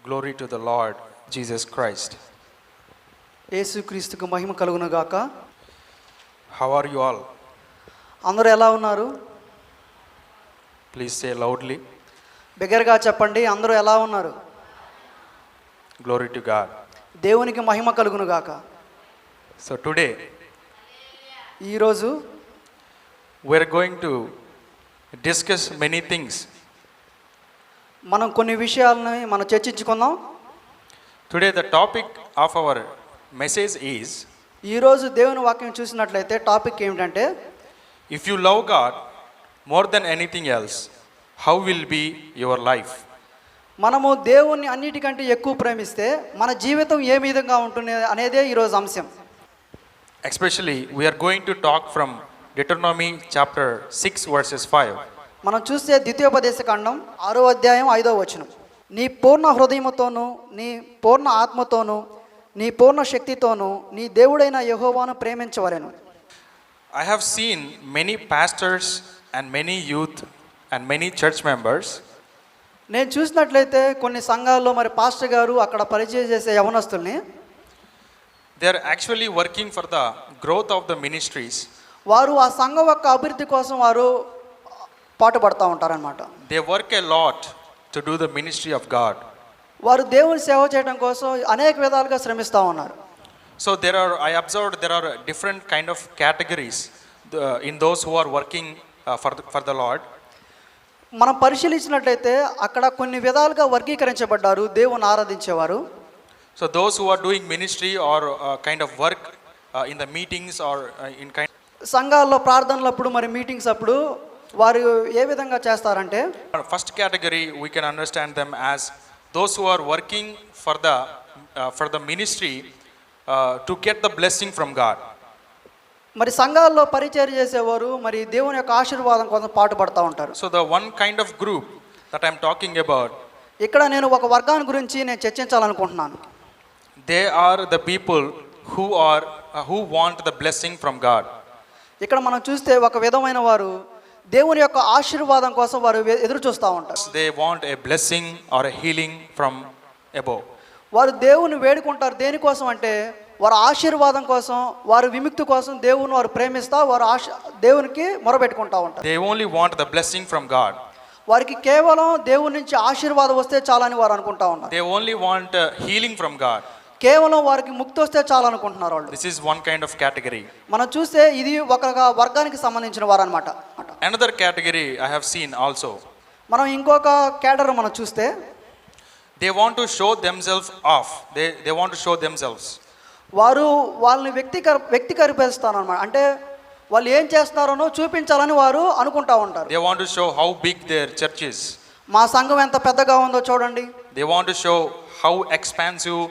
Glory to the Lord Jesus Christ. యేసుక్రీస్తుకు మహిమ కలుగును గాక. How are you all? అందరూ ఎలా ఉన్నారు? Please say loudly. బిగ్గరగా చెప్పండి, అందరూ ఎలా ఉన్నారు? Glory to God. దేవునికి మహిమ కలుగును గాక. So today ఈరోజు we are going to discuss many things. మనం కొన్ని విషయాలని మనం చర్చించుకుందాం. Today the topic of our message is, ఈరోజు దేవుని వాక్యం చూసినట్లయితే టాపిక్ ఏమిటంటే, if you love God more than anything else, how will be your life? మనము దేవుణ్ణి అన్నిటికంటే ఎక్కువ ప్రేమిస్తే మన జీవితం ఏ విధంగా ఉంటుంది అనేదే ఈరోజు అంశం. Especially we are going to talk from Deuteronomy chapter 6 verses 5. మనం చూస్తే ద్వితీయోపదేశ కాండం 6వ అధ్యాయం 5వ వచనం. నీ పూర్ణ హృదయముతోను, నీ పూర్ణ ఆత్మతోను, నీ పూర్ణ శక్తితోను నీ దేవుడైన యెహోవాను ప్రేమించవలెను. I have seen many pastors and many youth and many church members. నేను చూసినట్లయితే కొన్ని సంఘాల్లో మరి పాస్టర్ గారు అక్కడ పరిచయం చేసే యవనస్తుల్ని, They are actually working for the growth of the ministries. వారు ఆ సంఘం యొక్క అభివృద్ధి కోసం వారు పాటుపడుతూ ఉంటారనమాట. They work a lot to do the ministry of God. వారు దేవుని సేవ చేయడం కోసం అనేక విధాలుగా శ్రమిస్తూ ఉన్నారు. So I observed there are different kind of categories in those who are working for the Lord. మనం పరిశీలించినట్లయితే అక్కడ కొన్ని విధాలుగా వర్గీకరించబడ్డారు దేవుని ఆరాధించేవారు. So those who are doing ministry or kind of work in the meetings or in kind. సంఘాల్లో ప్రార్థనలప్పుడు మరి meetings అప్పుడు వారు ఏ విధంగా చేస్తారంటే, First category we can understand them as those who are working for the ministry to get the blessing from God. మరి సంఘాల్లో పరిచర్య చేసేవారు మరి దేవుని యొక్క ఆశీర్వాదం కోసం పాటుపడుతూ ఉంటారు. So the one kind of group that I'm talking about, ఇక్కడ నేను ఒక వర్గాన్ని గురించి నేను చర్చించాలనుకుంటున్నాను. they are the people who want the blessing from God. ఇక్కడ మనం చూస్తే ఒక విధమైన వారు దేవుని యొక్క ఆశీర్వాదం కోసం వారు ఎదురు చూస్తూ ఉంటారు. They want a blessing or a healing from above. వారు దేవుని వేడుకుంటారు. దేనికోసం అంటే వారు ఆశీర్వాదం కోసం, వారు విముక్తి కోసం దేవుని వారు ప్రేమిస్తా వారు దేవునికి మొరబెట్టుకుంటా ఉంటారు. They only want the blessing from God. వారికి కేవలం దేవుని నుంచి ఆశీర్వాదం వస్తే చాలని వారు అనుకుంటా ఉన్నారు. They only want healing from God. కేవలం వారికి ముక్తి వస్తే చాలు అనుకుంటున్నారు వాళ్ళు. This is one kind of category. మనం చూస్తే ఇది ఒక వర్గానికి సంబంధించిన వారు అనమాట. Another category I have seen also. మనం ఇంకొక కేడర్ మనం చూస్తే, They want to show themselves off. They want to show themselves. వారు వాళ్ళని వ్యక్తీకరిస్తారు అనమాట. అంటే వాళ్ళు ఏం చేస్తున్నారనో చూపించాలని వారు అనుకుంటా ఉంటారు. They want to show how big their church is. మా సంఘం ఎంత పెద్దగా ఉందో చూడండి. They want to show how expansive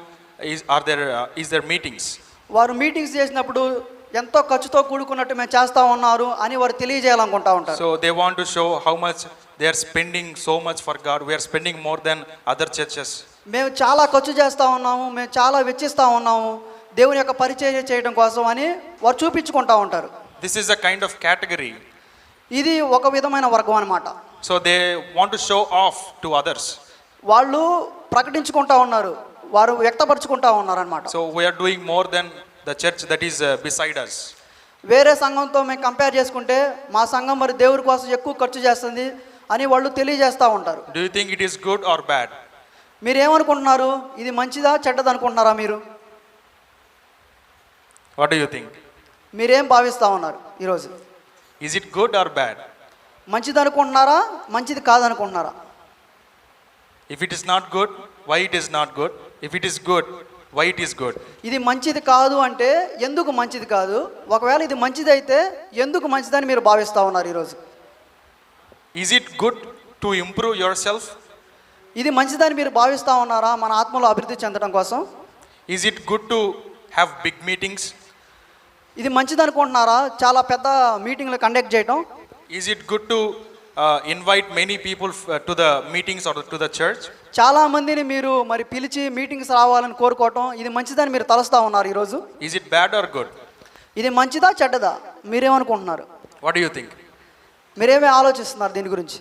is their meetings. వారు మీటింగ్స్ చేసినప్పుడు ఎంతో ఖర్చుతో కూడుకున్నట్టు మేము చేస్తా ఉన్నారు అని వారు తెలియజేయాలనుకుంటా ఉంటారు. So they want to show how much they are spending so much for God. We are spending more than other churches. మేము చాలా ఖర్చు చేస్తూ ఉన్నాము, మేము చాలా వెచ్చిస్తూ ఉన్నాము దేవుని యొక్క పరిచర్య చేయడం కోసం అని వారు చూపించుకుంటా ఉంటారు. This is a kind of category. ఇది ఒక విధమైన వర్గం అన్నమాట. So they want to show off to others. వాళ్ళు ప్రకటించుకుంటా ఉన్నారు, వారు వ్యక్తపరచుకుంటా ఉన్నారు అన్నమాట. So we are doing more than the church that is beside us. వేరే సంఘంతో మేము కంపేర్ చేసుకుంటే మా సంఘం మరి దేవుడి కోసం ఎక్కువ ఖర్చు చేస్తుంది అని వాళ్ళు తెలియజేస్తూ ఉంటారు. Do you think it is good or bad? మీరు ఏమనుకుంటున్నారు? ఇది మంచిదా చెడ్డది అనుకుంటున్నారా మీరు? What do you think? మీరేం భావిస్తూ ఉన్నారు ఈరోజు? Is it good or bad? మంచిది అనుకుంటున్నారా, మంచిది కాదనుకుంటున్నారా? If it is not good, why it is not good? If it is good, why it is good? ఇది మంచిది కాదు అంటే ఎందుకు మంచిది కాదు, ఒకవేళ ఇది మంచిది అయితే ఎందుకు మంచిదని మీరు భావిస్తూ ఉన్నారు ఈరోజు? Is it good to improve yourself? ఇది మంచిదని మీరు భావిస్తూ ఉన్నారా మన ఆత్మలో అభివృద్ధి చెందడం కోసం? Is it good to have big meetings? ఇది మంచిది అనుకుంటున్నారా చాలా పెద్ద మీటింగ్లు కండక్ట్ చేయడం? Is it good to invite many people to the meetings or to the church? చాలా మందిని మీరు మరి పిలిచి మీటింగ్స్ రావాలని కోరుకోవటం ఇది మంచిదని మీరు తలస్తూ ఉన్నారు ఈరోజు. Is it bad or good? ఇది మంచిదా చెడ్డదా మీరేమనుకుంటున్నారు? What do you think? మీరేమే ఆలోచిస్తున్నారు దీని గురించి?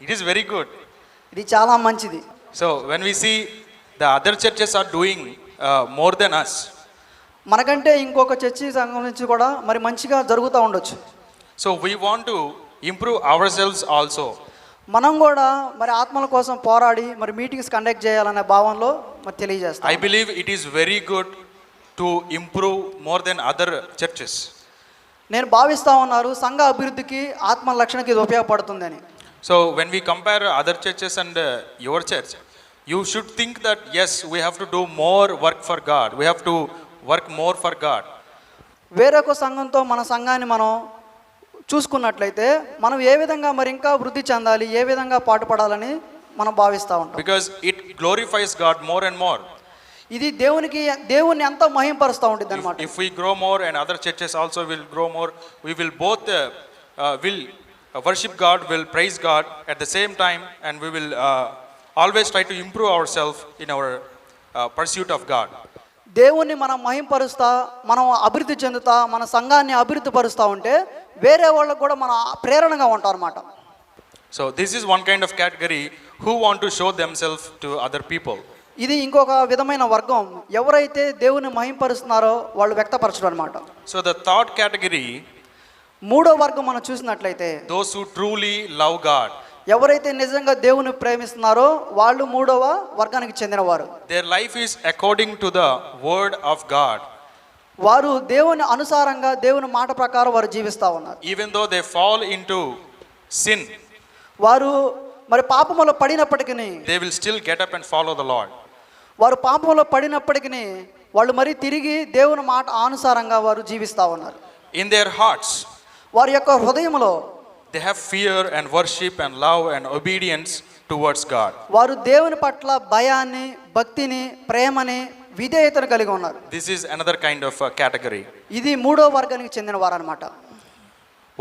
It is very good. ఇది చాలా మంచిది. So when we see the other churches are doing more than us, మనకంటే ఇంకొక చర్చి సంఘం నుంచి కూడా మరి మంచిగా జరుగుతూ ఉండొచ్చు. so we want to improve ourselves also. మనం కూడా మరి ఆత్మల కోసం పోరాడి మరి మీటింగ్స్ కండక్ట్ చేయాలనే భావనలో మరి తెలియజేస్తాం. I believe it is very good to improve more than other churches. నేను భావిస్తా ఉన్నారు సంఘ అభివృద్ధికి ఆత్మ రక్షణకి ఇది ఉపయోగపడుతుందని. So when we compare other churches and your church, you should think that yes, we have to do more work for God. We have to work more for God. వేరొక సంఘంతో మన సంఘాన్ని మనం చూసుకున్నట్లయితే మనం ఏ విధంగా మరి ఇంకా వృద్ధి చెందాలి, ఏ విధంగా పాటుపడాలని మనం భావిస్తూ ఉంటాం. Because it glorifies God more and more. ఇది దేవుని ఎంతో మహింపరుస్తూ ఉంటుంది అనమాట. If we grow more and other churches also will grow more, we will both will worship God, will praise God at the same time, and we will always try to improve ourselves in our pursuit of God. దేవుణ్ణి మనం మహింపరుస్తా, మనం అభివృద్ధి చెందుతా, మన సంఘాన్ని అభివృద్ధి పరుస్తూ ఉంటే వేరే వాళ్ళకు కూడా మన ప్రేరణగా ఉంటాం అన్నమాట. So this is one kind of category who want to show themselves to other people. ఇది ఇంకొక విధమైన వర్గం, ఎవరైతే దేవుని మహింపరుస్తున్నారో వాళ్ళు వ్యక్తపరచడం అన్నమాట. So the third category, మూడో వర్గం మనం చూసినట్లయితే those who truly love God. ఎవరైతే నిజంగా దేవుని ప్రేమిస్తున్నారో వాళ్ళు మూడవ వర్గానికి చెందినవారు. Their life is according to the word of God. వారు దేవుని అనుసారంగా దేవుని మాట ప్రకారం వారు జీవిస్తూ ఉన్నారు. Even though they fall into sin, వారు మరి పాపములో పడినప్పటికీ they will still get up and follow the Lord. వారు పాపములో పడినప్పటికీ వాళ్ళు మరి తిరిగి దేవుని మాట అనుసారంగా వారు జీవిస్తూ ఉన్నారు. In their hearts, వారి యొక్క హృదయంలో they have fear and worship and love and obedience towards God. వారు దేవుని పట్ల భయాన్ని, భక్తిని, ప్రేమని, విధేయతను కలిగి ఉన్నారు. This is another kind of category. ఇది మూడో వర్గానికి చెందిన వారు అన్నమాట.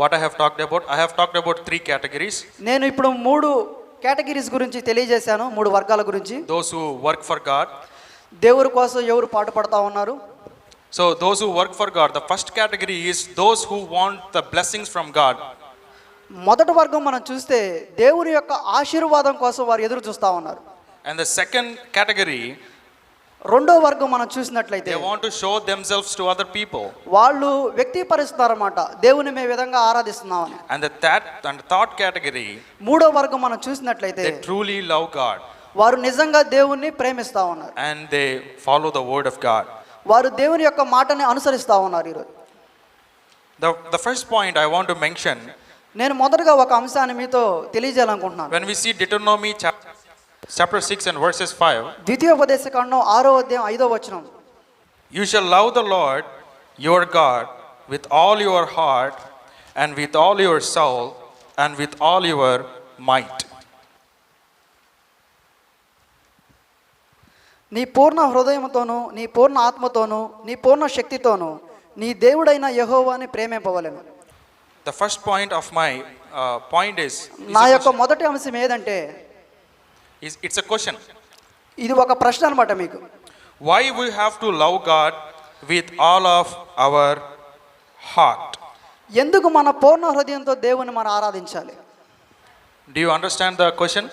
What I have talked about, I have talked about 3 categories. నేను ఇప్పుడు 3 కేటగిరీస్ గురించి తెలియజేశాను, 3 వర్గాల గురించి. Those who work for God. దేవుని కోసం ఎవరు పాటుపడతా ఉన్నారు. So those who work for God, the first category is those who want the blessings from God. మొదటి వర్గం మనం చూస్తే దేవుని యొక్క ఆశీర్వాదం కోసం వారు ఎదురు చూస్తూ ఉన్నారు. And the second category, రెండో వర్గం మనం చూసినట్లయితే they want to show themselves to other people. వాళ్ళు వ్యక్తీకరిస్తున్నారన్నమాట, దేవుని మేము విధంగా ఆరాధిస్తున్నామని. And the third category, మూడో వర్గం మనం చూసినట్లయితే they truly love God వారు నిజంగా దేవుణ్ణి ప్రేమిస్తూ ఉన్నారు. and they follow the word of God. వారు దేవుని యొక్క మాటని అనుసరిస్తూ ఉన్నారు. ఈరోజు The first point I want to mention, నేను మొదటగా ఒక అంశాన్ని మీతో తెలియజేయాలనుకుంటున్నాను. when we see Deuteronomy chapter 6 and verses 5, ద్వితీయోపదేశకాండం 6వ అధ్యాయం 5వ వచనం, you shall love the Lord your God with all your heart and with all your soul and with all your might. నీ పూర్ణ హృదయంతోను, నీ పూర్ణ ఆత్మతోను, నీ పూర్ణ శక్తితోను నీ దేవుడైన యెహోవాని ప్రేమింపవలెను. The first point of my point is నా యొక్క మొదటి అంశం ఏదంటే it's a question. ఇది ఒక ప్రశ్న అన్నమాట మీకు. Why we have to love God with all of our heart? ఎందుకు మన పూర్ణ హృదయంతో దేవుని మనం ఆరాధించాలి? Do you understand the question?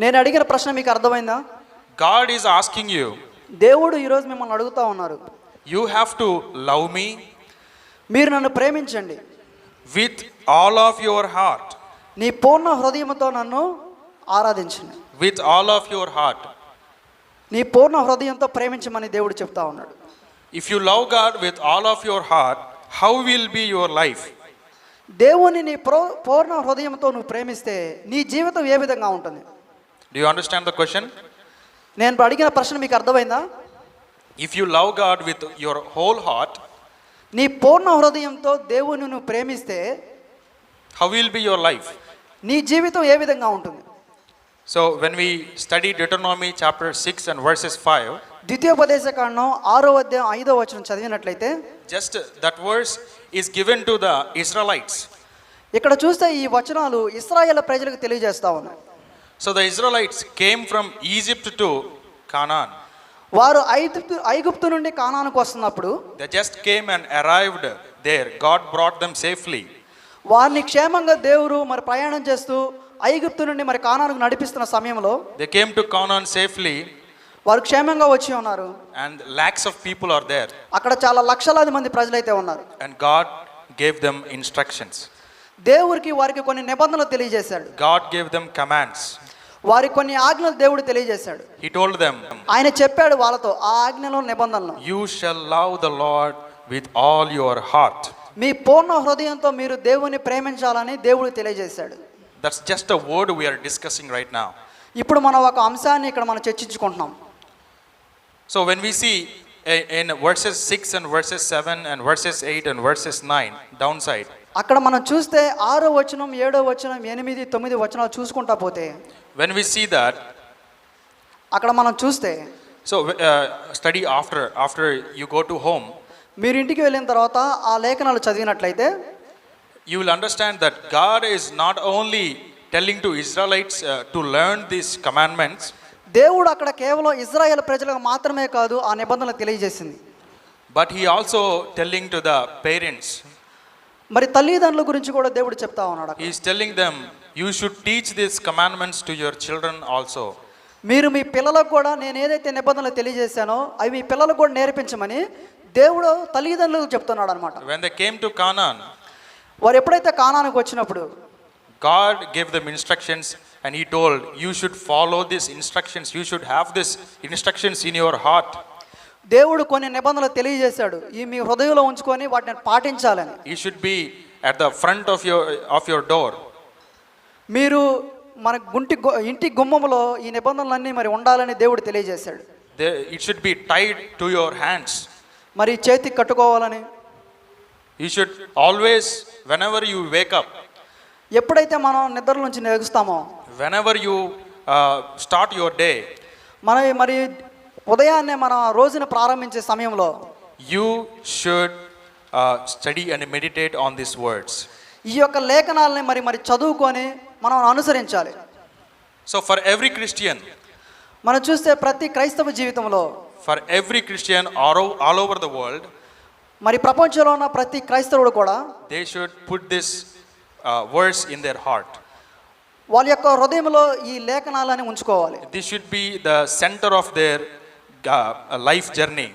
నేను అడిగిన ప్రశ్న మీకు అర్థమైందా? God is asking you, దేవుడు ఈరోజు మిమ్మల్ని అడుగుతూ ఉన్నారు, you have to love me మీరు నన్ను ప్రేమించండి with all of your heart. నీ పూర్ణ హృదయంతో నన్ను ఆరాధించండి. With all of your heart. నీ పూర్ణ హృదయంతో ప్రేమించమని దేవుడు చెప్తా ఉన్నాడు. If you love God with all of your heart, how will be your life? దేవుని నీ పూర్ణ హృదయంతో నువ్వు ప్రేమిస్తే నీ జీవితం ఏ విధంగా ఉంటుంది? Do you understand the question? నేను అడిగిన ప్రశ్న మీకు అర్థమైందా? If you love God with your whole heart, నీ పూర్ణ హృదయంతో దేవుని నువ్వు ప్రేమిస్తే how will be your life? నీ జీవితం ఏ విధంగా ఉంటుంది? So when we study Deuteronomy chapter 6 and verses 5, ద్వితీయోపదేశకాండం 6వ అధ్యాయం 5వ వచనం చదివినట్లయితే just that verse is given to the Israelites. ఇక్కడ చూస్తే ఈ వచనాలు ఇశ్రాయేలు ప్రజలకు తెలియజేస్తా ఉన్నాయి. So the Israelites came from Egypt to Canaan. వారు ఐగుప్తు నుండి కానానుకు వస్తున్నప్పుడు They just came and arrived there. God brought them safely. వారిని క్షేమంగా దేవుడు మరి ప్రయాణం చేస్తూ ఐగుప్తు నుండి మరి కానానుకు నడిపిస్తున్న సమయంలో they came to Canaan safely, వారు క్షేమంగా వచ్చి ఉన్నారు. and lakhs of people are there, అక్కడ చాలా లక్షలాది మంది ప్రజలైతే ఉన్నారు. and God gave them instructions. దేవుడికి వారికి కొన్ని నిబంధనలు తెలియజేశాడు. God gave them commands. వారికి కొన్ని ఆజ్ఞలు దేవుడు తెలియజేశాడు. He told them, ఆయన చెప్పాడు వాళ్ళతో ఆ ఆజ్ఞలు నిబంధనలు. you shall love the Lord with all your heart. మీ పూర్ణ హృదయంతో మీరు దేవుని ప్రేమించాలని దేవుడు తెలియజేశాడు. That's just a word we are discussing right now. ఇప్పుడు మనం ఒక అంశాన్ని ఇక్కడ మనం చర్చించుకుంటున్నాం. So when we see in verses 6 and verses 7 and verses 8 and verses 9 downside, అక్కడ మనం చూస్తే 6వ వచనం 7వ వచనం 8 9 వచనాలు చూసుకుంటా పోతే when we see that, అక్కడ మనం చూస్తే so study after you go to home, మీరు ఇంటికి వెళ్ళిన తర్వాత ఆ లేఖనాలు చదివినట్లయితే you will understand that God is not only telling to Israelites to learn these commandments, దేవుడు అక్కడ కేవలం ఇజ్రాయేల్ ప్రజలకు మాత్రమే కాదు ఆ నిబంధనలు తెలియజేసింది. but he also telling to the parents. మరి తల్లిదండ్రుల గురించి కూడా దేవుడు చెప్తా ఉన్నాడు. He is telling them, you should teach these commandments to your children also. మీరు మీ పిల్లలకు కూడా నేను ఏదైతే నిబంధనలు తెలియజేశానో అవి మీ పిల్లలకు కూడా నేర్పించమని దేవుడు తల్లిదండ్రులకు చెప్తున్నాడు అనమాట. When they came to Canaan, వారు ఎప్పుడైతే కానానుకు వచ్చినప్పుడు God gave them instructions, and he told, you should follow these instructions, you should have these instructions in your heart. దేవుడు కొన్ని నిబంధనలు తెలియజేశాడు, ఈ మీ హృదయంలో ఉంచుకొని వాటిని పాటించాలని. You should be at the front of your door. మీరు మన ఇంటి గుమ్మములో ఈ నిబంధనలన్నీ మరి ఉండాలని దేవుడు తెలియజేశాడు. It should be tied to your hands. మరి చేతికి కట్టుకోవాలని. You should always, whenever you wake up, ఎప్పుడైతే మనం నిద్ర నుంచి లెగుస్తామో, whenever you start your day, మరి ఉదయాన్నే మన రోజును ప్రారంభించే సమయంలో you should study and meditate on these words. ఈ యొక్క లేఖనాలని మరి చదువుకొని మనం అనుసరించాలి. So for every Christian, మనం చూస్తే ప్రతి క్రైస్తవ జీవితంలో, for every Christian all over the world, మరి ప్రపంచంలో ఉన్న ప్రతి క్రైస్తవుడు కూడా they should put this verse in their heart. వాళ్ళ యొక్క హృదయంలో ఈ లేఖనాలని ఉంచుకోవాలి. This should be the center of their life journey.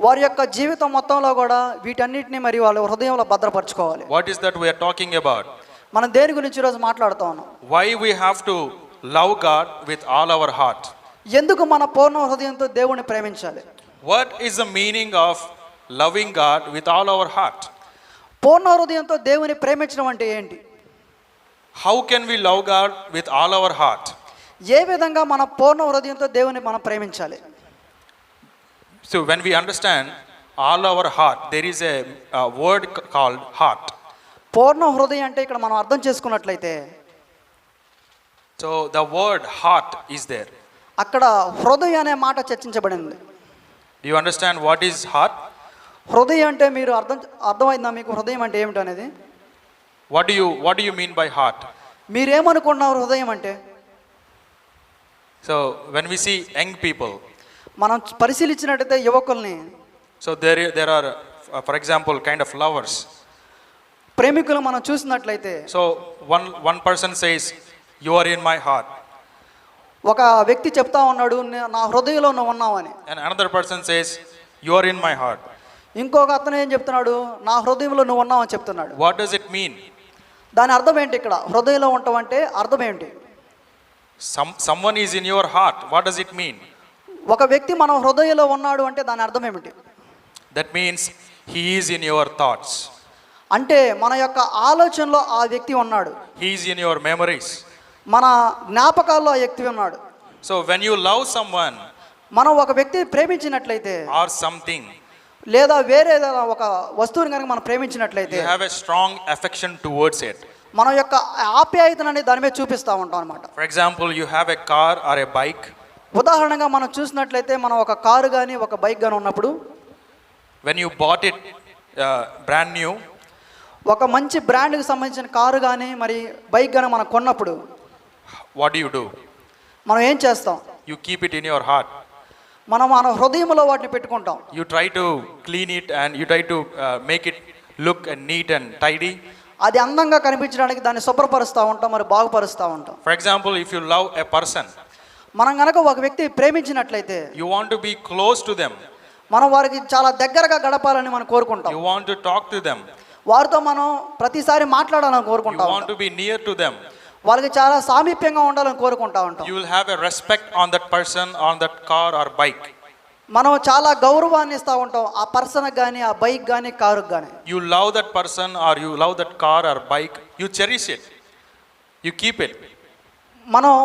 వారి యొక్క జీవితం మొత్తంలో కూడా వీటన్నిటిని మరి వాళ్ళ హృదయంలో భద్రపరచుకోవాలి. What is that we are talking about? మనం దేని గురించి ఈరోజు మాట్లాడుతూ ఉన్నాం? Why we have to love God with all our heart? ఎందుకు మన పూర్ణ హృదయంతో దేవుని ప్రేమించాలి? What is the meaning of loving God with all our heart? పూర్ణ హృదయంతో దేవుని ప్రేమించడం అంటే ఏంటి? How can we love God with all our heart? ఏ విధంగా మన పూర్ణ హృదయంతో దేవుని మనం ప్రేమించాలి? So when we understand all our heart, there is a word called heart. పూర్ణ హృదయం అంటే ఇక్కడ మనం అర్థం చేసుకున్నట్లయితే, so the word heart is there. అక్కడ హృదయం అనే మాట చర్చించబడింది. Do you understand what is heart? హృదయం అంటే మీరు అర్థమైందా మీకు హృదయం అంటే ఏమిటి అనేది? What do you mean by heart? మీరేమనుకున్నారు హృదయం అంటే? So when we see young people, మనం పరిశీలించినట్టయితే యువకుల్ని, so there are for example kind of lovers. ప్రేమికులు మనం చూసినట్లయితే, so one person says, you are in my heart. ఒక వ్యక్తి చెప్తా ఉన్నాడు, నా హృదయంలో నువ్వు ఉన్నావని. And another person says, you are in my heart. ఇంకొక అతను ఏం చెప్తున్నాడు, నా హృదయంలో నువ్వు ఉన్నావని చెప్తున్నాడు. What does it mean? దాని అర్థం ఏంటి? ఇక్కడ హృదయంలో ఉంటావంటే అర్థం ఏంటి? Someone is in your heart. What does it mean? ఒక వ్యక్తి మన హృదయంలో ఉన్నాడు అంటే దాని అర్థం ఏమిటి? That means he is in your thoughts. అంటే మన యొక్క ఆలోచనలో ఆ వ్యక్తి ఉన్నాడు. He is in your memories. మన జ్ఞాపకాల్లో ఆ వ్యక్తి ఉన్నాడు. So when you love someone, మనం ఒక వ్యక్తిని ప్రేమించినట్లయితే or something, లేదా వేరే ఒక వస్తువుని కనుక మనం ప్రేమించినట్లయితే, you have a strong affection towards it. మన యొక్క ఆప్యాయతని దాని మీద చూపిస్తూ ఉంటాం అనమాట. For example, you have a car or a bike. ఉదాహరణగా మనం చూసినట్లయితే మనం ఒక కారు కానీ ఒక బైక్ కానీ ఉన్నప్పుడు, when you bought it brand new, ఒక మంచి బ్రాండ్కి సంబంధించిన కారు కానీ మరి బైక్ కానీ మనం కొన్నప్పుడు what do? మనం ఏం చేస్తాం? You keep it in your heart. మనం మన హృదయంలో వాటిని పెట్టుకుంటాం. You try to clean it and you try to make it look neat and tidy. అది అందంగా కనిపించడానికి దాన్ని శుభ్రపరుస్తూ ఉంటాం, మరి బాగుపరుస్తూ ఉంటాం. For example, if you love a person, మనం గనక ఒక వ్యక్తి ప్రేమించినట్లయితే you want to be close to them, మనం వారికి చాలా దగ్గరగా గడపాలని మనం కోరుకుంటాం. you want to talk to them, వారితో మనం ప్రతిసారి మాట్లాడాలని you కోరుకుంటాం. want to be near to them, వాళ్ళకి చాలా సామీప్యంగా ఉండాలని కోరుకుంటా ఉంటాం. you will have a respect on that person, on that car or bike. మనం చాలా గౌరవాన్ని ఇస్తూ ఉంటాం ఆ పర్సన్కి కానీ, ఆ బైక్ కానీ, కారుకి కానీ. You love that person or you love that car or bike, you cherish it, you keep it. మనం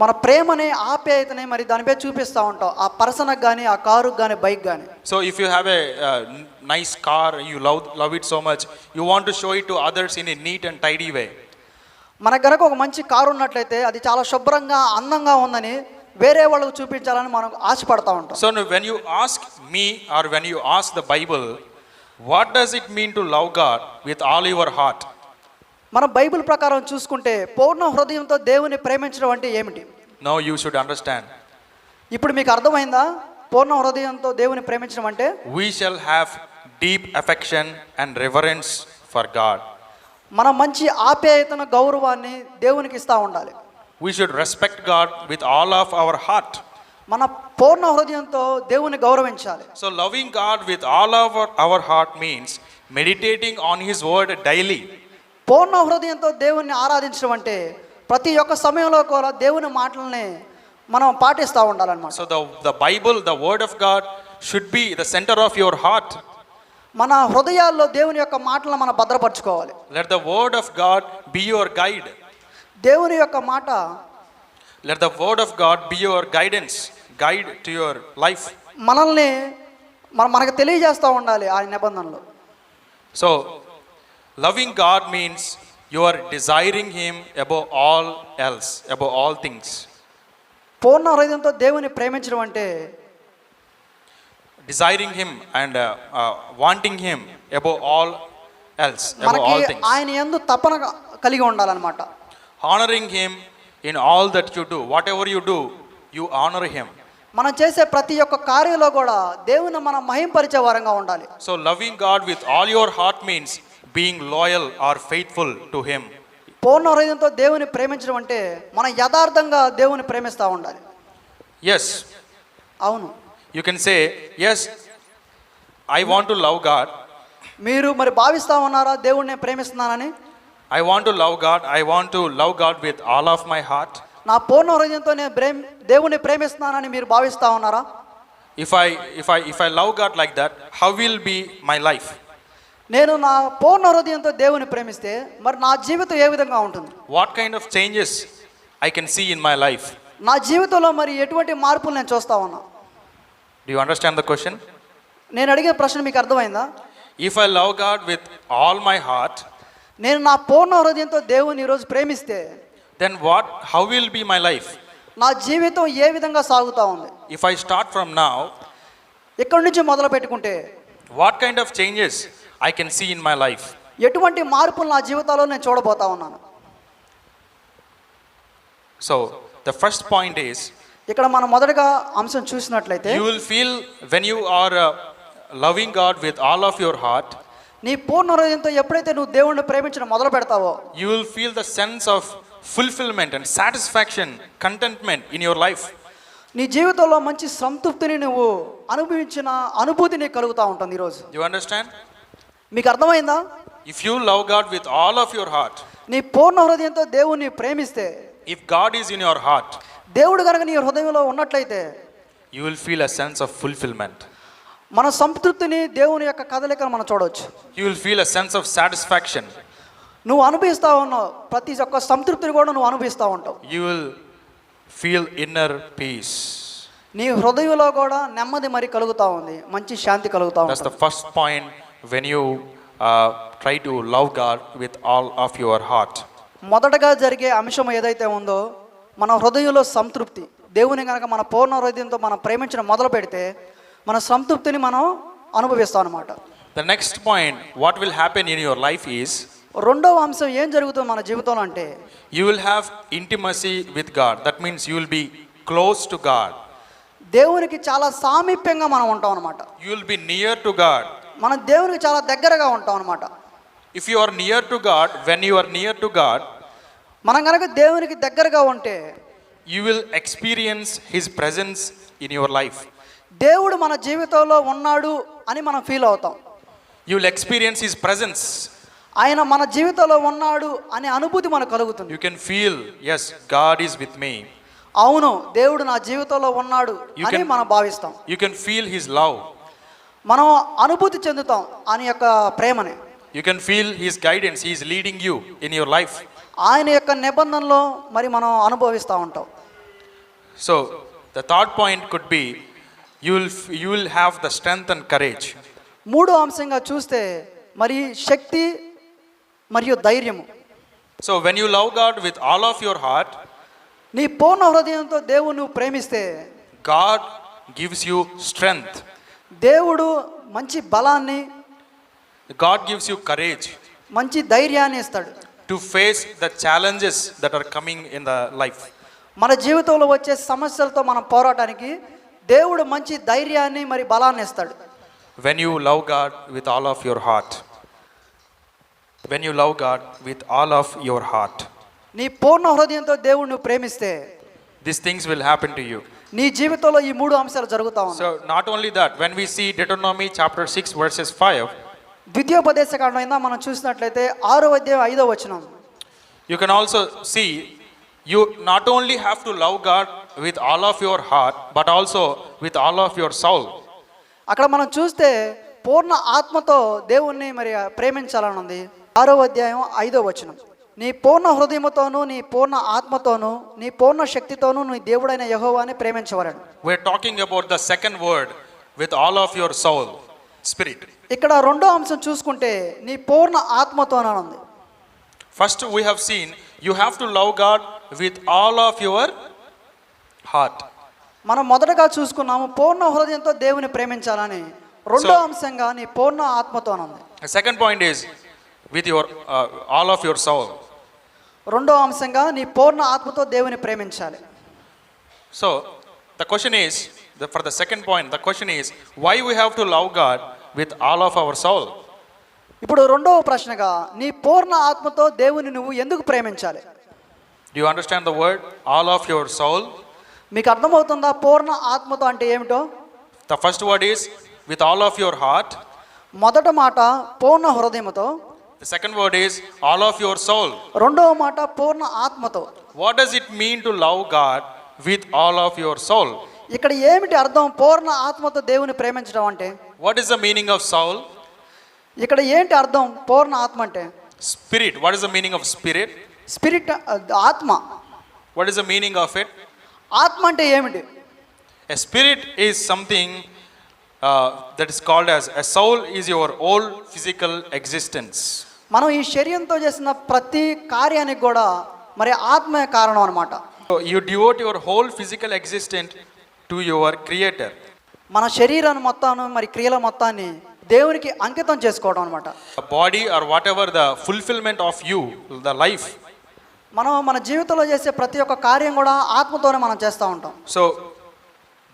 మన ప్రేమని, ఆప్యాయతని మరి దానిపై చూపిస్తూ ఉంటాం ఆ పర్సన్కి కానీ, ఆ కారుకి కానీ, బైక్ కానీ. So if you have a nice car, you love it so much, you want to show it to others in a neat and tidy way. మనకు గనక ఒక మంచి కారు ఉన్నట్లయితే అది చాలా శుభ్రంగా, అందంగా ఉందని వేరే వాళ్ళకు చూపించాలని మనం ఆశపడతా ఉంటాం. So now when you ask me or when you ask the Bible, what does it mean to love God with all your heart? మన బైబిల్ ప్రకారం చూసుకుంటే పూర్ణ హృదయంతో దేవుని ప్రేమించడం అంటే ఏమిటి? Now you should understand. ఇప్పుడు మీకు అర్థమైందా పూర్ణ హృదయంతో దేవుని ప్రేమించడం అంటే? We shall have deep affection and reverence for God. మనం మంచి ఆప్యాయతను, గౌరవాన్ని దేవునికి ఇస్తూ ఉండాలి. We should respect God with all of our heart. మన పూర్ణ హృదయంతో దేవుని గౌరవించాలి. So loving God with all of our heart means meditating on His word daily. పూర్ణ హృదయంతో దేవుణ్ణి ఆరాధించడం అంటే ప్రతి ఒక్క సమయంలో కూడా దేవుని మాటల్ని మనం పాటిస్తూ ఉండాలన్నమాట. So the Bible, the word of God should be the center of your heart. మన హృదయాల్లో దేవుని యొక్క మాటలను మనం భద్రపరచుకోవాలి. Let the word of God be your guide. దేవుని యొక్క మాట, Let the word of God be your guidance, guide to your life. మనల్ని మనకు తెలియజేస్తూ ఉండాలి ఆ నిబంధనలు. So loving God means you are desiring Him above all else, above all things. పూర్ణ హృదయంతో దేవుని ప్రేమించడం అంటే Desiring Him and wanting Him above all else, above all మనకి things. ఆయన యందు తపన కలిగి ఉండాలన్నమాట. Honoring Him in all that you do. Whatever you do, you honor Him. మనం చేసే ప్రతి ఒక్క కార్యంలో కూడా దేవుని మనం మహింపరిచే వారంగా ఉండాలి. So loving God with all your heart means being loyal or faithful to Him. పూర్ణ హృదయంతో దేవుని ప్రేమించడం అంటే మనం యథార్థంగా దేవుని ప్రేమిస్తూ ఉండాలి. Yes, అవును. you can say, yes, I want to love God. మీరు మరి భావిస్తూ ఉన్నారా దేవుణ్ణి ప్రేమిస్తున్నానని? I want to love God. I want to love God with all of my heart. నా పూర్ణ హృదయంతో నేను దేవుణ్ణి ప్రేమిస్తున్నానని మీరు భావిస్తూ ఉన్నారా? If I love God like that, how will be my life? నేను నా పూర్ణ హృదయంతో దేవుని ప్రేమిస్తే మరి నా జీవితం ఏ విధంగా ఉంటుంది? What kind of changes I can see in my life? నా జీవితంలో మరి ఎటువంటి మార్పులు నేను చూస్తా ఉన్నా? Do you understand the question? నేను అడిగే ప్రశ్న మీకు అర్థమైందా? If I love God with all my heart, నేను నా పూర్ణ హృదయంతో దేవుని ఈరోజు ప్రేమిస్తే then how will be my life? నా జీవితం ఏ విధంగా సాగుతూ ఉంది? If I start from now, ఇక్కడి నుంచి మొదలు పెట్టుకుంటే what kind of changes I can see in my life? ఎటువంటి మార్పులు నా జీవితంలో నేను చూడబోతా ఉన్నాను? So the first point is, ఇక్కడ మనం మొదటగా అంశం చూసినట్లయితే you will feel when you are loving God with all of your heart, నీ పూర్ణ హృదయంతో ఎప్పుడైతే నువ్వు దేవుణ్ణి ప్రేమించడం మొదలు పెడతావో you will feel the sense of fulfillment and satisfaction, contentment in your life. నీ జీవితంలో మంచి సంతృప్తిని నువ్వు అనుభవించిన అనుభూతి నీకు కలుగుతూ ఉంటుంది ఈరోజు. You understand? మీకు అర్థమైందా? If you love God with all of your heart, నీ పూర్ణ హృదయంతో దేవుణ్ణి ప్రేమిస్తే, if God is in your heart, దేవుడు కనుక నీ హృదయంలో ఉన్నట్లయితే you will feel a sense of fulfillment. మన సంతృప్తిని, దేవుని యొక్క కదలికను మనం చూడవచ్చు. You will feel a sense of satisfaction. నువ్వు అనుభవిస్తూ ఉన్నావు, ప్రతి ఒక్క సంతృప్తిని కూడా నువ్వు అనుభవిస్తూ ఉంటావు. You will feel inner peace. నీ హృదయంలో కూడా నెమ్మది మరి కలుగుతూ ఉంది, మంచి శాంతి కలుగుతూ That's ఉంది. the first point when you try to love God with all of your heart. మొదటగా జరిగే అంశం ఏదైతే ఉందో మన హృదయంలో సంతృప్తి. దేవుని కనుక మన పూర్ణ హృదయంతో మనం ప్రేమించడం మొదలు పెడితే మన సంతృప్తిని మనం అనుభవిస్తాం అన్నమాట. The next point, what will happen in your life is, రెండవ అంశం ఏం జరుగుతుంది మన జీవితంలో అంటే, you will have intimacy with God. That means you will be close to God. దేవునికి చాలా సామీప్యంగా మనం ఉంటాం అన్నమాట. You will be near to God. మనం దేవునికి చాలా దగ్గరగా ఉంటాం అన్నమాట. If you are near to God, when you are near to God, మనం కనుక దేవునికి దగ్గరగా ఉంటే you will experience His presence in your life. దేవుడు మన జీవితంలో ఉన్నాడు అని మనం ఫీల్ అవుతాం. You will experience His presence. ఆయన మన జీవితంలో ఉన్నాడు అనే అనుభూతి మనకు కలుగుతుంది. You can feel, yes, God is with me. అవును, దేవుడు నా జీవితంలో ఉన్నాడు అని మనం భావిస్తాం. You can feel His love. మనం అనుభూతి చెందుతాం ఆయన యొక్క ప్రేమని. You can feel His guidance. He is leading you in your life. ఆయన యొక్క నిబంధనలో మరి మనం అనుభవిస్తూ ఉంటాం. So the third point could be you will have the strength and courage. మూడో అంశంగా చూస్తే మరి శక్తి మరియు ధైర్యము. So when you love God with all of your heart, నీ పూర్ణ హృదయంతో దేవుని నువ్వు ప్రేమిస్తే God gives you strength. దేవుడు మంచి బలాన్ని, God gives you courage మంచి ధైర్యాన్ని ఇస్తాడు. to face the challenges that are coming in the life. మన జీవితంలో వచ్చే సమస్యలతో మనం పోరాటానికి దేవుడు మంచి ధైర్యాన్ని మరి బలాన్ని ఇస్తాడు. When you love God with all of your heart. When you love God with all of your heart. నీ పూర్ణ హృదయంతో దేవుడు నువ్వు ప్రేమిస్తే These things will happen to you. నీ జీవితంలో ఈ మూడు అంశాలు జరుగుతా ఉన్నాయి. So not only that, when we see Deuteronomy chapter 6 verses 5, ద్వితీయోపదేశకాండం అయినా మనం చూసినట్లయితే 6వ అధ్యాయం 5వ వచనం, you can also see you not only have to love God with all of your heart, but also with all of your soul. అక్కడ మనం చూస్తే పూర్ణ ఆత్మతో దేవుణ్ణి మరి ప్రేమించాలని ఉంది. 6వ అధ్యాయం 5వ వచనం, నీ పూర్ణ హృదయముతోను, నీ పూర్ణ ఆత్మతోను, నీ పూర్ణ శక్తితోను నీ దేవుడైన యెహోవాని ప్రేమించవలెను. We're talking about the second word, with all of your soul, spirit. ఇక్కడ రెండో అంశం చూసుకుంటే నీ పూర్ణ ఆత్మతోనని ఉంది. First we have seen you have to love God with all of your heart. మనం మొదటగా చూసుకున్నాము పూర్ణ హృదయంతో దేవుని ప్రేమించాలని. రెండో అంశంగా నీ పూర్ణ ఆత్మతోనుంది. The second point is with your all of your soul. రెండో అంశంగా నీ పూర్ణ ఆత్మతో దేవుని ప్రేమించాలి. So the question is, for the second point, the question is why we have to love God with all of our soul. ఇప్పుడు రెండవ ప్రశ్నగా నీ పూర్ణ ఆత్మతో దేవుని నువ్వు ఎందుకు ప్రేమించాలి? Do you understand the word all of your soul? మీకు అర్థమవుతుందా పూర్ణ ఆత్మతో అంటే ఏమిటో? The first word is with all of your heart. మొదట మాట పూర్ణ హృదయముతో. The second word is all of your soul. రెండవ మాట పూర్ణ ఆత్మతో. What does it mean to love God with all of your soul? ఇక్కడ ఏమిటి అర్థం పూర్ణ ఆత్మతో దేవుని ప్రేమించడం అంటే? What is the meaning of soul? ఇక్కడ ఏంటి అర్థం పూర్ణ ఆత్మ అంటే? Spirit. What is the meaning of spirit? Spirit, ఆత్మ. What is the meaning of it? ఆత్మ అంటే ఏమిటి? A spirit is something that is called as a soul is your whole physical existence. మనం ఈ శరీరంతో చేసిన ప్రతి కార్యానికి కూడా మరి ఆత్మే కారణం అన్నమాట. So you devote your whole physical existence to your creator. మన శరీరాన్ని మొత్తాన్ని మరి క్రియల మొత్తాన్ని దేవునికి అంకితం చేసుకోవడం అన్నమాట. The body or whatever the fulfillment of you, the life. మనం మన జీవితంలో చేసే ప్రతి ఒక్క కార్యం కూడా ఆత్మతోనే మనం చేస్తూ ఉంటాం. So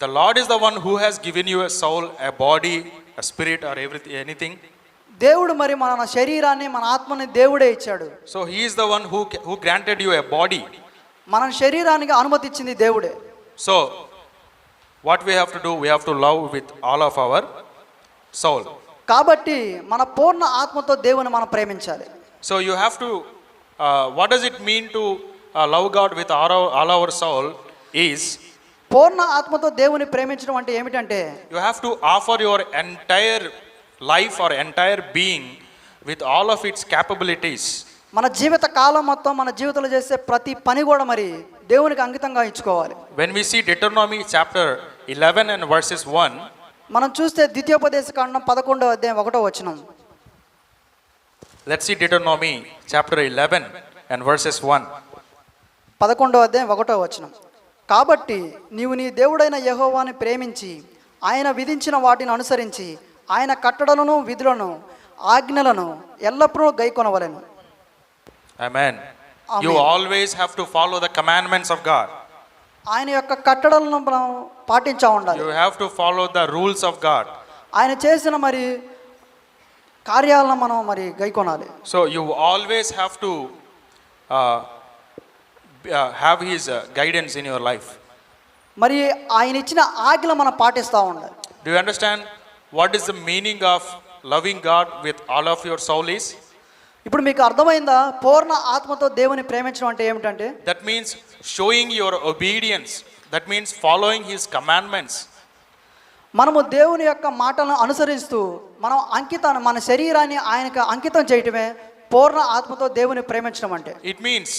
the Lord is the one who has given you a soul, a body, a spirit or everything, anything. దేవుడు మరి మన శరీరాన్ని మన ఆత్మని దేవుడే ఇచ్చాడు. So he is the one who granted you a body. మన శరీరానికి అనుమతి ఇచ్చింది దేవుడే. So what we have to do, we have to love with all of our soul. కాబట్టి మన పూర్ణ ఆత్మతో దేవుని మనం ప్రేమించాలి. So you have to what does it mean to love God with all our soul is పూర్ణ ఆత్మతో దేవుని ప్రేమించడం అంటే ఏమిటంటే you have to offer your entire life or entire being with all of its capabilities. మన జీవిత కాలం మొత్తం మన జీవితంలో చేసే ప్రతి పని కూడా మరి దేవునికి అంకితంగా ఇచ్చుకోవాలి. When we see Deuteronomy chapter 11 and verses 1, మనం చూస్తే ద్వితీయోపదేశకాండం 11వ అధ్యాయం 1వ వచనం. let's see Deuteronomy chapter 11 and verses 1. 11వ అధ్యాయం 1వ వచనం. కాబట్టి నీవు నీ దేవుడైన యెహోవాని ప్రేమించి ఆయన విధించిన వాటిని అనుసరించి ఆయన కట్టడలను విధులను ఆజ్ఞలను ఎల్లప్పుడూ గైకొనవలెను. Amen. Amen. You always have to follow the commandments of God. ఆయన యొక్క కట్టడలను మనం పాటించా ఉండాలి. You have to follow the rules of God. ఆయన చేసిన మరి కార్యాలను మనం మరి గైకొనాలి. So you always have to uh, have his guidance in your life. మరి ఆయన ఇచ్చిన ఆజ్ఞలు మనం పాటిస్తూ ఉండాలి. Do you understand what is the meaning of loving God with all of your soul is? ఇప్పుడు మీకు అర్థమైందా పూర్ణ ఆత్మతో దేవుని ప్రేమించడం అంటే ఏమిటంటే? That means showing your obedience. That means following his commandments. మనము దేవుని యొక్క మాటలను అనుసరిస్తూ మనం అంకితాన్ని మన శరీరాన్ని ఆయనకు అంకితం చేయటమే పూర్ణ ఆత్మతో దేవుని ప్రేమించడం అంటే. It means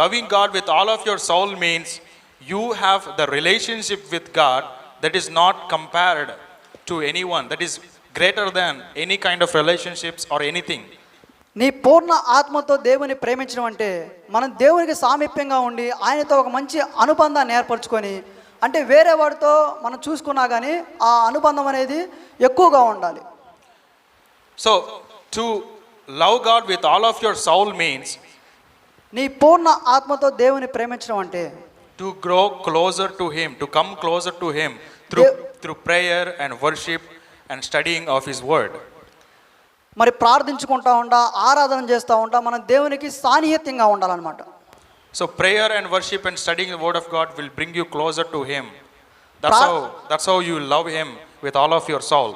loving God with all of your soul means you have the relationship with God that is not compared to anyone, that is greater than any kind of relationships or anything. నీ పూర్ణ ఆత్మతో దేవుని ప్రేమించడం అంటే మనం దేవునికి సామీప్యంగా ఉండి ఆయనతో ఒక మంచి అనుబంధాన్ని ఏర్పరచుకొని, అంటే వేరే వాడితో మనం చూసుకున్నా కానీ ఆ అనుబంధం అనేది ఎక్కువగా ఉండాలి. So to love God with all of your soul means నీ పూర్ణ ఆత్మతో దేవుని ప్రేమించడం అంటే to grow closer to him, to come closer to him through prayer and worship and studying of his word. మరి ప్రార్థించుకుంటా ఉండా ఆరాధన చేస్తూ ఉంటా మనం దేవునికి సాన్నిహిత్యంగా ఉండాలన్నమాట. So prayer and worship and studying the word of God will bring you closer to him. That's how you love him with all of your soul.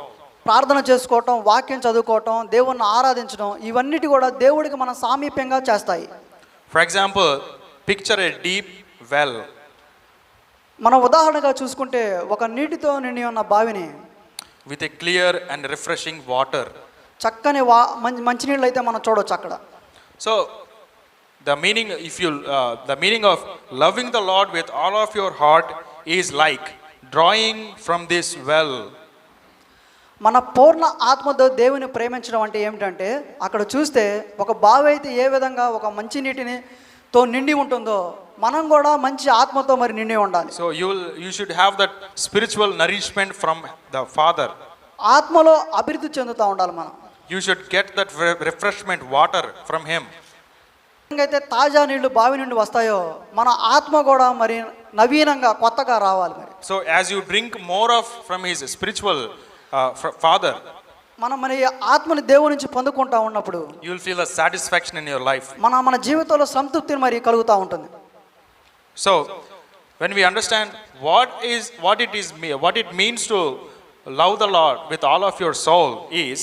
ప్రార్థన చేసుకోవటం, వాక్యం చదువుకోవటం, దేవుణ్ణి ఆరాధించడం, ఇవన్నిటి కూడా దేవుడికి మనం సామీప్యంగా చేస్తాయి. For example, picture a deep well. మనం ఉదాహరణగా చూసుకుంటే ఒక నీటితో నిండి ఉన్న బావిని with a clear and refreshing water. చక్కని మంచినీళ్ళు అయితే మనం చూడవచ్చు అక్కడ. So the meaning of loving the Lord with all of your heart is like drawing from this well. మన పూర్ణ ఆత్మతో దేవుని ప్రేమించడం అంటే ఏమిటంటే అక్కడ చూస్తే ఒక బావి అయితే ఏ విధంగా ఒక మంచి నీటిని తో నిండి ఉంటుందో మనం కూడా మంచి ఆత్మతో మరి నిండి ఉండాలి. So you should have that spiritual nourishment from the Father. ఆత్మలో అభివృద్ధి చెందుతూ ఉండాలి మనం. You should get that refreshment water from him. అయితే తాజా నీళ్లు బావి నుండి వస్తాయో మన ఆత్మ కూడా మరి నవీనంగా కొత్తగా రావాలి మరి. So as you drink more of from his spiritual Father, మనం మన ఆత్మని దేవుని నుంచి పొందుకుంటా ఉన్నప్పుడు you will feel a satisfaction in your life. మన జీవితంలో సంతృప్తిని మరి కలుగుతూ ఉంటుంది. So when we understand what it means to love the Lord with all of your soul is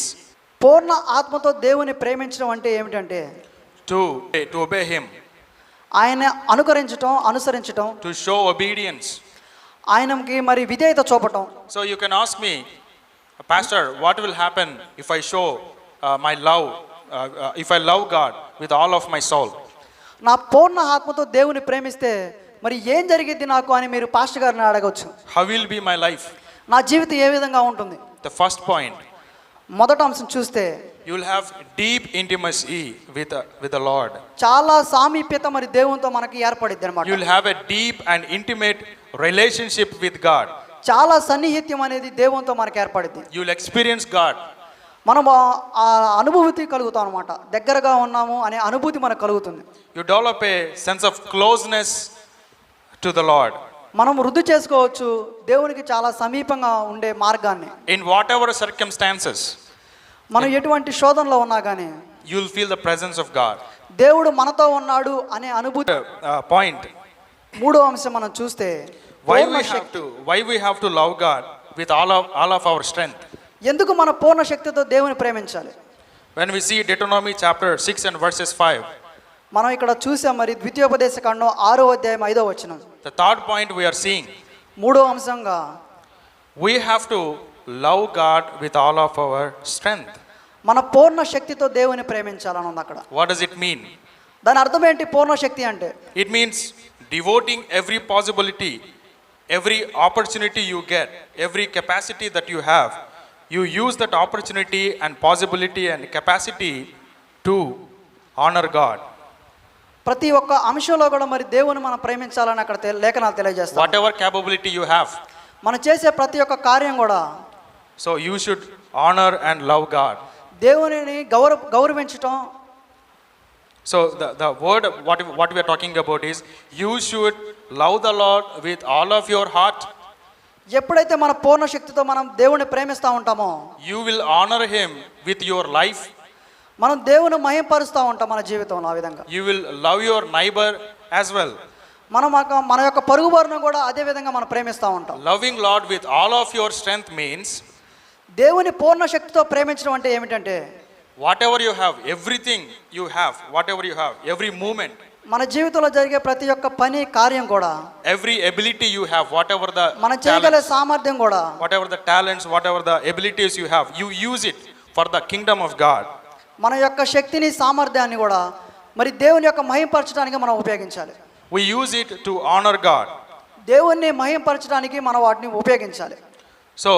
పూర్ణ ఆత్మతో దేవుని ప్రేమించడం అంటే ఏమిటంటే to obey him, ఆయన అనుసరించటం, to show obedience. ఆయనకి మరి విధేయత చూపటం. So you can ask me, Pastor, what will happen if I show my love, if I love God with all of my soul? నా పూర్ణ ఆత్మతో దేవుని ప్రేమిస్తే మరి ఏం జరిగిద్ది నాకు అని మీరు పాస్టర్ గారిని అడగవచ్చు. How will be my life? నా జీవితం ఏ విధంగా ఉంటుంది? The first point, మొదటి అంశం చూస్తే you will have deep intimacy with the Lord. చాలా సామీప్యత మరి దేవునితో మనకి ఏర్పడిద్ది అన్నమాట. You will have a deep and intimate relationship with God. చాలా సన్నిహిత్యం అనేది దేవునితో మనకి ఏర్పడిద్ది. You will experience God. మనం ఆ అనుభూతి కలుగుతాం అన్నమాట. దగ్గరగా ఉన్నాము అనే అనుభూతి మనకు కలుగుతుంది. You develop a sense of closeness to the Lord. మనం వృద్ధి చేసుకోవచ్చు దేవునికి చాలా సమీపంగా ఉండే మార్గాన్ని. In whatever circumstances, మనం ఎటువంటి శోధనలో ఉన్నా కానీ you will feel the presence of God. దేవుడు మనతో ఉన్నాడు అనే అనుభూతి. Point. మూడో అంశం మనం చూస్తే why we have to love God with all of our strength. ఎందుకు మన పూర్ణ శక్తితో దేవుని ప్రేమించాలి? When we see Deuteronomy chapter 6 and verses 5, మనం ఇక్కడ చూసాం మరి ద్వితీయోపదేశకాండం 6వ అధ్యాయం 5వ వచనం. the third point we are seeing, మూడో అంశంగా we have to love God with all of our strength. మన పూర్ణ శక్తితో దేవుని ప్రేమించాలని ఉంది అక్కడ. What does it mean? దాని అర్థం ఏంటి పూర్ణ శక్తి అంటే? It means devoting every possibility, every opportunity you get, every capacity that you have, you use that opportunity and possibility and capacity to honor God. ప్రతి ఒక్క అంశంలో కూడా మరి దేవుని మనం ప్రేమించాలని అక్కడ లేఖనాలు తెలియజేస్తాయి. Whatever capability you have, మనం చేసే ప్రతి ఒక్క కార్యం కూడా so you should honor and love God. దేవునిని గౌరవించటం. So the word what we are talking about is you should love the Lord with all of your heart, ఎప్పుడైతే మన పూర్ణ శక్తితో మనం దేవుని ప్రేమిస్తూ ఉంటామో you will honor him with your life, మనం దేవుని మహింపరుస్తూ ఉంటాం మన జీవితంలో. ఆ విధంగా you will love your neighbor as well. మన యొక్క పొరుగువారిని కూడా అదే విధంగా మనం ప్రేమిస్తూ ఉంటాం. Loving Lord with all of your strength means దేవుని పూర్ణ శక్తితో ప్రేమించడం అంటే ఏమిటంటే whatever you have, everything you have, whatever you have, every moment, మన జీవితంలో జరిగే ప్రతి ఒక్క పని కార్యం కూడా every ability you have, whatever the మనం చేయగల talents, సామర్థ్యం కూడా whatever the talents, whatever the abilities you have, you use it for the kingdom of God. మన యొక్క శక్తిని సామర్థ్యాన్ని కూడా మరి దేవుని యొక్క మహింపరచడానికి మనం ఉపయోగించాలి. We use it to honor God. దేవుణ్ణి మహింపరచడానికి మనం వాటిని ఉపయోగించాలి. So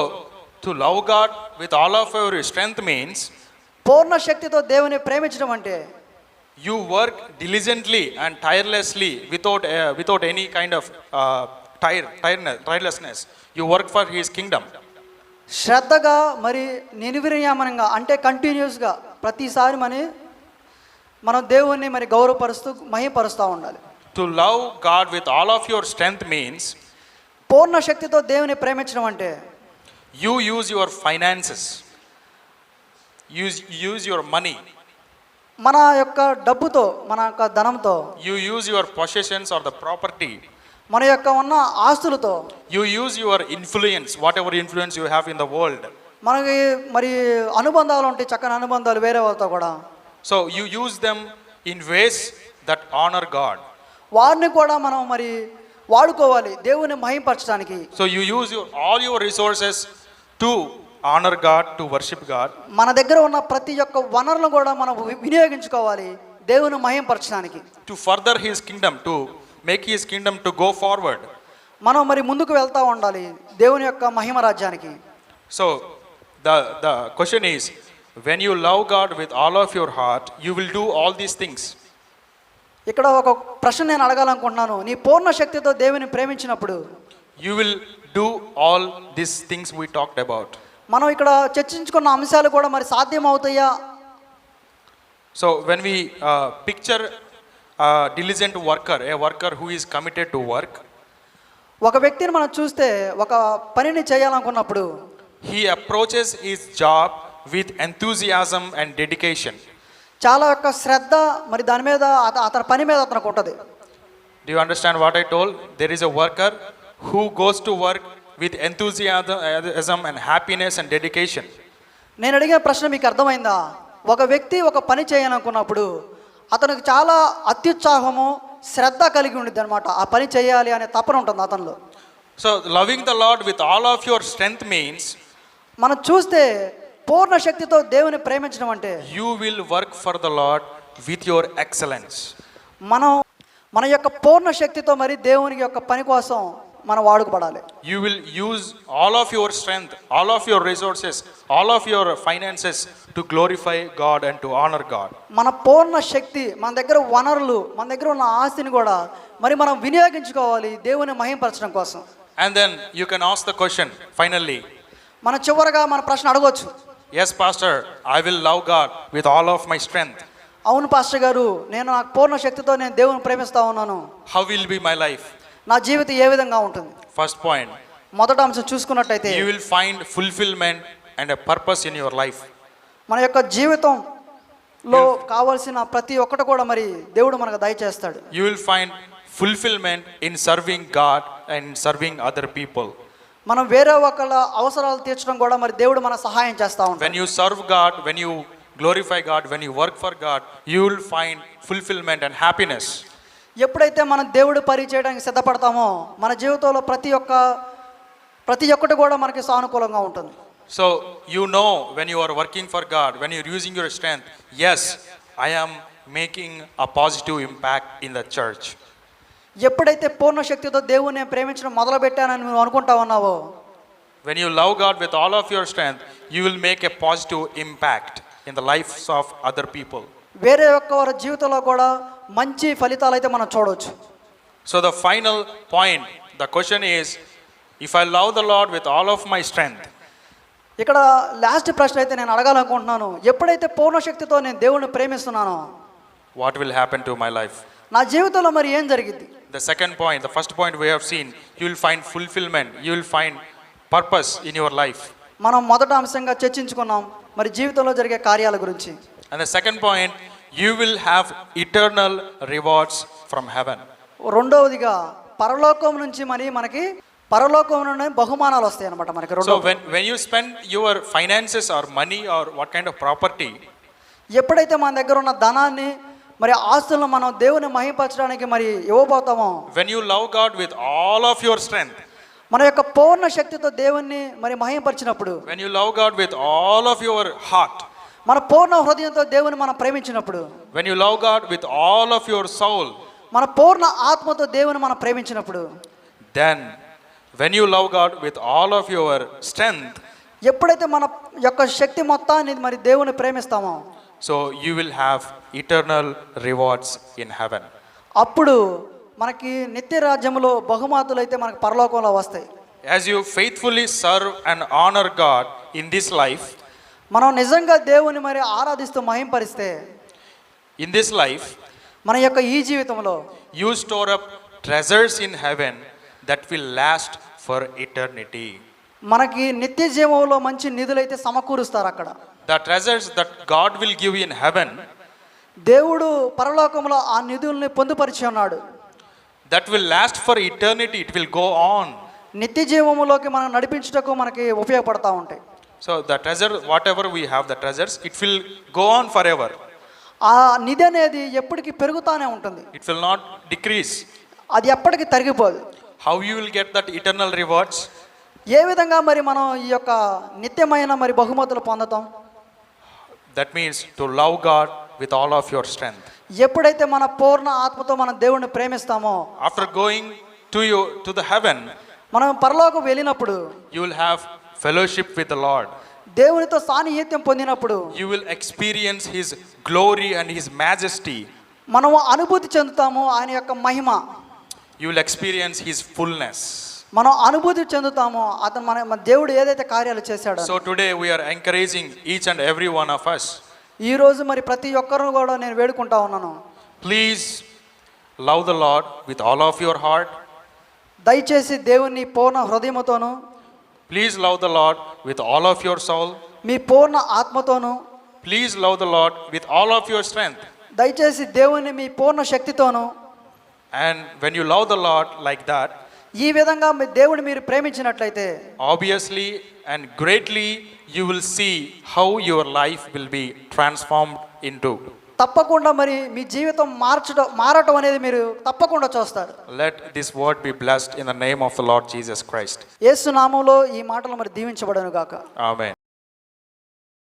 to love God with all of your strength means పూర్ణ శక్తితో దేవుని ప్రేమించడం అంటే you work diligently and tirelessly without any kind of tirelessness. You work for his kingdom. శ్రద్ధగా మరి నిర్విరామంగా అంటే కంటిన్యూస్గా ప్రతిసారి మనం దేవుణ్ణి మరి గౌరవపరుస్తూ మహింపరుస్తూ ఉండాలి. To love God with all of your strength means పూర్ణ శక్తితో దేవుని ప్రేమించడం అంటే you use your finances, use your money, మన యొక్క డబ్బుతో మన యొక్క ధనంతో you use your possessions or the property, మన యొక్క ఉన్న ఆస్తులతో you use your influence, whatever influence you have in the world. మనకి మరి అనుబంధాలు ఉంటాయి, చక్కని అనుబంధాలు వేరే వాళ్ళతో కూడా. So you use them in ways that honor God. వారిని కూడా మనం మరి వాడుకోవాలి దేవుని మహింపరచడానికి. So you use all your resources to honor God, to worship God. మన దగ్గర ఉన్న ప్రతి ఒక్క వనరులను కూడా మనం వినియోగించుకోవాలి దేవుని మహింపరచడానికి. To further his kingdom, to make his kingdom to go forward. మనం మరి ముందుకు వెళ్తూ ఉండాలి దేవుని యొక్క మహిమ రాజ్యానికి. So the question is, when you love God with all of your heart, you will do all these things. ఇక్కడ ఒక ప్రశ్న నేను అడగాలనుకుంటున్నాను. నీ పూర్ణ శక్తితో దేవుని ప్రేమించినప్పుడు You will do all these things we talked about. మనం ఇక్కడ చర్చించుకున్న అంశాలు కూడా మరి సాధ్యం అవుతాయా? So when we picture a diligent worker, a worker who is committed to work, ఒక వ్యక్తిని మనం చూస్తే ఒక పనిని చేయాలనుకున్నప్పుడు he approaches his job with enthusiasm and dedication. చాలా యొక్క శ్రద్ధ మరి దాని మీద అతని పని మీద అతనికి ఉంటుంది. Do you understand what I told? There is a worker who goes to work with enthusiasm and happiness and dedication. నేను అడిగే ప్రశ్న మీకు అర్థమైందా? ఒక వ్యక్తి ఒక పని చేయాలనుకున్నప్పుడు అతనికి చాలా అత్యుత్సాహము శ్రద్ధ కలిగి ఉండిద్ది అనమాట. ఆ పని చేయాలి అనే తపన ఉంటుంది అతనిలో. So loving the Lord with all of your strength means మనం చూస్తే పూర్ణ శక్తితో దేవుని ప్రేమించడం అంటే you will work for the Lord with your excellence. మన యొక్క పూర్ణ శక్తితో మరి దేవుని యొక్క పని కోసం మనం వాడుకోబడాలి. You will use all of your strength, all of your resources, all of your finances to glorify God and to honor God. మన పూర్ణ శక్తి, మన దగ్గర వనరులు, మన దగ్గర ఉన్న ఆస్తిని కూడా మరి మనం వినియోగించుకోవాలి దేవుని మహింపరచడం కోసం. And then you can ask the question finally. మన చివరగా మన ప్రశ్న అడగవచ్చు. Yes, Pastor, I will love God with all of my strength. అవును పాస్టర్ గారు, నేను నా పూర్ణ శక్తితో నేను దేవుని ప్రేమిస్తా ఉన్నాను. How will be my life? నా జీవితం ఏ విధంగా ఉంటుంది? First point, మొదటి అంశం చూసుకున్నట్టయితే you will find fulfillment and a purpose in your life. మన యొక్క జీవితంలో కావాల్సిన ప్రతి ఒక్కటి కూడా మరి దేవుడు మనకు దయచేస్తాడు. You will find fulfillment in serving God and serving other people. మనం వేరే ఒకళ్ళ అవసరాలు తీర్చడం కూడా మరి దేవుడు మన సహాయం చేస్తూ ఉంటాడు. When you serve God, when you glorify God, when you work for God, you will find fulfillment and happiness. ఎప్పుడైతే మనం దేవుడు పని చేయడానికి సిద్ధపడతామో మన జీవితంలో ప్రతి ఒక్కటి కూడా మనకి సానుకూలంగా ఉంటుంది. So you know when you are working for God, when you are using your strength, yes, I am making a positive impact in the church. ఎప్పుడైతే పూర్ణ శక్తితో దేవుని ప్రేమించడం మొదలు పెట్టానని నువ్వు అనుకుంటా ఉన్నావో, when you love God with all of your strength, you will make a positive impact in the lives of other people. వేరే ఒక్కవారి జీవితంలో కూడా మంచి ఫలితాలు అయితే మనం చూడవచ్చు. So the final point, the question is, if I love the Lord with all of my strength, ఇక్కడ last ప్రశ్న అయితే నేను అడగాలనుకుంటున్నాను, ఎప్పుడైతే పూర్ణ శక్తితో నేను దేవుని ప్రేమిస్తున్నానో what will happen to my life? నా జీవితంలో మరి ఏం జరిగింది? The second point, the first point we have seen, you will find fulfillment, you will find purpose in your life. మనం మొదట అంశంగా చర్చించుకున్నాం మరి జీవితంలో జరిగే కార్యాల గురించి. And the second point, you will have eternal rewards from heaven. రెండవదిగా పరలోకం నుంచి మరి మనకి పరలోకం నుండి బహుమానాలు వస్తాయి అన్నమాట మనకి. So when you spend your finances or money or what kind of property, ఎప్పుడైతే మన దగ్గర ఉన్న ధనాన్ని మరి ఆస్తులను మనం దేవుని మహిమపరచడానికి మరి ఇవ్వబోతామో, when you love God with all of your strength, మన యొక్క పూర్ణ శక్తితో దేవుణ్ణి మరి మహిమపరిచినప్పుడు, when you love God with all of your heart, మన పూర్ణ హృదయంతో దేవుని మనం ప్రేమించినప్పుడు, when you love God with all of your soul, మన పూర్ణ ఆత్మతో దేవుని మనం ప్రేమించినప్పుడు, then when you love God with all of your strength, ఎప్పుడైతే మన యొక్క శక్తి మొత్తాన్ని మరి దేవుని ప్రేమిస్తామో, so you will have eternal rewards in heaven. అప్పుడు మనకి నిత్య రాజ్యంలో బహుమతులు అయితే మనకి పరలోకంలో వస్తాయి. As you faithfully serve and honor God in this life, మనం నిజంగా దేవుని మరి ఆరాధిస్తూ మహింపరిస్తే in this life, మన యొక్క ఈ జీవితంలో you store up treasures in heaven that will last for eternity. మనకి నిత్య జీవంలో మంచి నిధులైతే సమకూరుస్తారు అక్కడ. The treasures that God will give in heaven, దేవుడు పరలోకంలో ఆ నిధుల్ని పొందుపరిచి ఉన్నాడు. that will last for eternity. It will go on. నిత్య జీవములోకి మనం నడిపించుటకు మనకి ఉపయోగపడతా ఉంటాయి. So the treasure, whatever we have, the treasures, it will go on forever. ఆ నిధి అనేది ఎప్పటికీ పెరుగుతానే ఉంటుంది, It will not decrease. అది ఎప్పటికీ తరిగిపోదు. How you will get that eternal rewards? ఏ విధంగా మరి మనం ఈ యొక్క నిత్యమైన మరి బహుమతులు పొందుతాం? That means to love God with all of your strength. ఎప్పుడైతే మన పూర్ణ ఆత్మతో మనం దేవుణ్ణి ప్రేమిస్తామో, After going to the heaven, మనం పరలోకం వెళ్ళినప్పుడు, you will have fellowship with the Lord. దేవునితో సాన్నిహిత్యం పొందినప్పుడు You will experience His glory and His majesty. మనము అనుభూతి చెందుతాము ఆయన యొక్క మహిమ. You will experience His fullness. మనం అనుభూతి చెందుతాము అతను మన దేవుడు ఏదైతే కార్యాలు చేశాడో. So today we are encouraging each and every one of us. ఈ రోజు మరి ప్రతి ఒక్కరు కూడా నేను వేడుకుంటా ఉన్నాను, Please love the Lord with all of your heart. దయచేసి దేవుని పూర్ణ హృదయముతోను, Please love the Lord with all of your soul. Me Purna ఆత్మతోను, Please love the Lord with all of your strength. దయచేసి దేవుని మీ పూర్ణ శక్తితోను. And when you love the Lord like that, ఈ విధంగా మీ దేవుని మీరు ప్రేమించినట్లయితే obviously and greatly you will see how your life will be transformed into. తప్పకుండా మరి మీ జీవితం మారటం అనేది మీరు తప్పకుండా చూస్తారు. Let this word be blessed in the name of the Lord Jesus Christ. యేసు నామములో ఈ మాటలు మరి దీవించబడును గాక. Amen.